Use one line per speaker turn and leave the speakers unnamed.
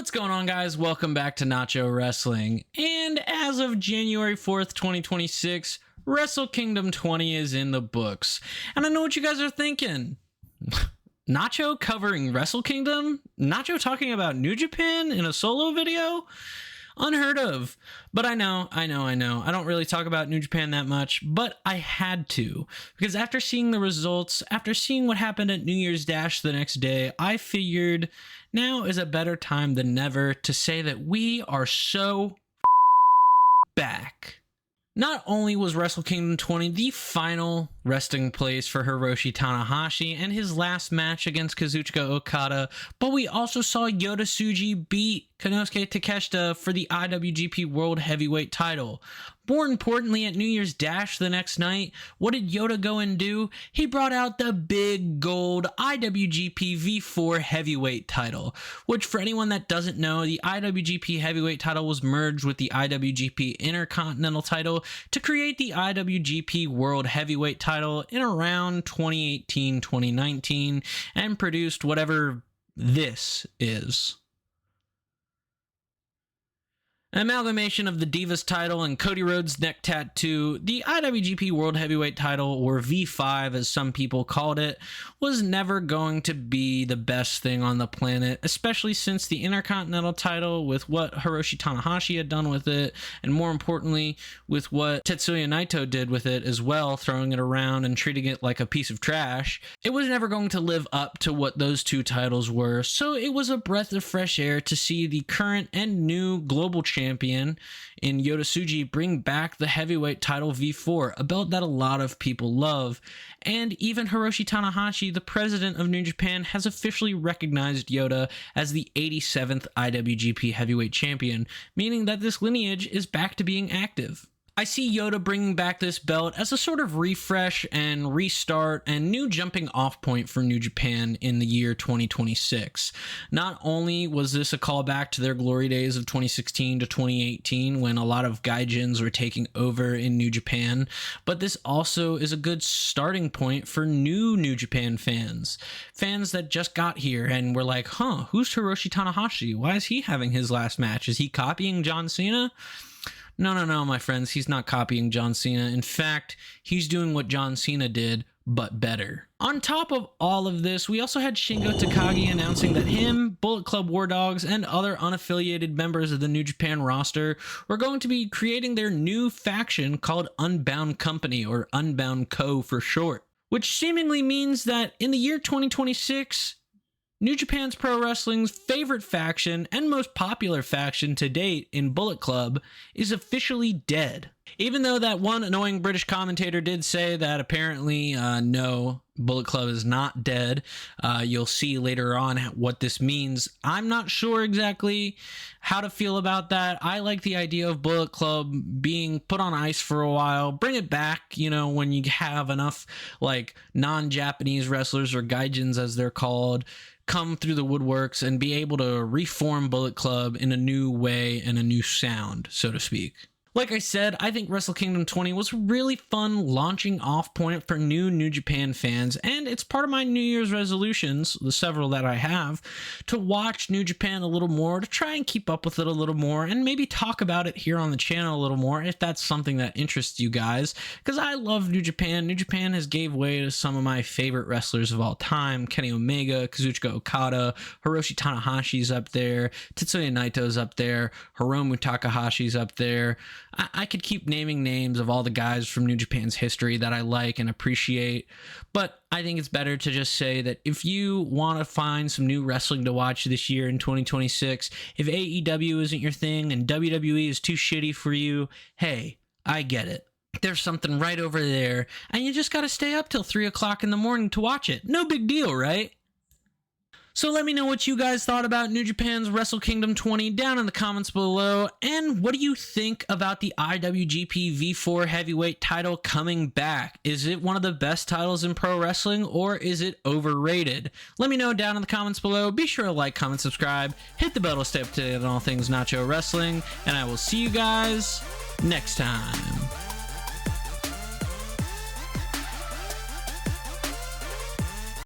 What's going on, guys? Welcome back to Nacho Wrestling. And as of January 4th, 2026, Wrestle Kingdom 20 is in the books. And I know what you guys are thinking. Nacho covering Wrestle Kingdom? Nacho talking about New Japan in a solo video? Unheard of. But I know. I don't really talk about New Japan that much, but I had to. Because after seeing the results, after seeing what happened at New Year's Dash the next day, I figured now is a better time than never to say that we are so back. Not only was Wrestle Kingdom 20 the final resting place for Hiroshi Tanahashi and his last match against Kazuchika Okada, but we also saw Yota Tsuji beat Konosuke Takeshita for the IWGP World Heavyweight title. More importantly, at New Year's Dash the next night, what did Yota go and do? He brought out the big gold IWGP V4 Heavyweight title, which for anyone that doesn't know, the IWGP Heavyweight title was merged with the IWGP Intercontinental title to create the IWGP World Heavyweight title in around 2018-2019 and produced whatever this is. An amalgamation of the Divas title and Cody Rhodes' neck tattoo, the IWGP World Heavyweight title, or V5 as some people called it, was never going to be the best thing on the planet, especially since the Intercontinental title, with what Hiroshi Tanahashi had done with it, and more importantly, with what Tetsuya Naito did with it as well, throwing it around and treating it like a piece of trash. It was never going to live up to what those two titles were, so it was a breath of fresh air to see the current and new global champion in Yota Tsuji bring back the heavyweight title V4, a belt that a lot of people love. And even Hiroshi Tanahashi, the president of New Japan, has officially recognized Yota as the 87th IWGP heavyweight champion, meaning that this lineage is back to being active. I see Yota bringing back this belt as a sort of refresh and restart and new jumping off point for New Japan in the year 2026. Not only was this a callback to their glory days of 2016 to 2018 when a lot of gaijins were taking over in New Japan, but this also is a good starting point for new New Japan fans. Fans that just got here and were like, who's Hiroshi Tanahashi? Why is he having his last match? Is he copying John Cena? No, my friends, he's not copying John Cena. In fact, he's doing what John Cena did, but better. On top of all of this, we also had Shingo Takagi announcing that him, Bullet Club War Dogs, and other unaffiliated members of the New Japan roster were going to be creating their new faction called Unbound Company, or Unbound Co. for short, which seemingly means that in the year 2026, New Japan's Pro Wrestling's favorite faction and most popular faction to date in Bullet Club is officially dead. Even though that one annoying British commentator did say that apparently, no, Bullet Club is not dead. You'll see later on what this means. I'm not sure exactly how to feel about that. I like the idea of Bullet Club being put on ice for a while. Bring it back, when you have enough, non-Japanese wrestlers, or gaijins as they're called, come through the woodworks and be able to reform Bullet Club in a new way and a new sound, so to speak. Like I said, I think Wrestle Kingdom 20 was a really fun launching off point for New Japan fans, and it's part of my New Year's resolutions, the several that I have, to watch New Japan a little more, to try and keep up with it a little more, and maybe talk about it here on the channel a little more if that's something that interests you guys, because I love New Japan. New Japan has gave way to some of my favorite wrestlers of all time: Kenny Omega, Kazuchika Okada, Hiroshi Tanahashi's up there, Tetsuya Naito's up there, Hiromu Takahashi's up there. I could keep naming names of all the guys from New Japan's history that I like and appreciate, but I think it's better to just say that if you want to find some new wrestling to watch this year in 2026, if AEW isn't your thing and WWE is too shitty for you, hey, I get it. There's something right over there, and you just got to stay up till 3 o'clock in the morning to watch it. No big deal, right? So let me know what you guys thought about New Japan's Wrestle Kingdom 20 down in the comments below. And what do you think about the IWGP V4 Heavyweight title coming back? Is it one of the best titles in pro wrestling, or is it overrated? Let me know down in the comments below. Be sure to like, comment, subscribe, hit the bell to stay up to date on all things Nacho Wrestling, and I will see you guys next time.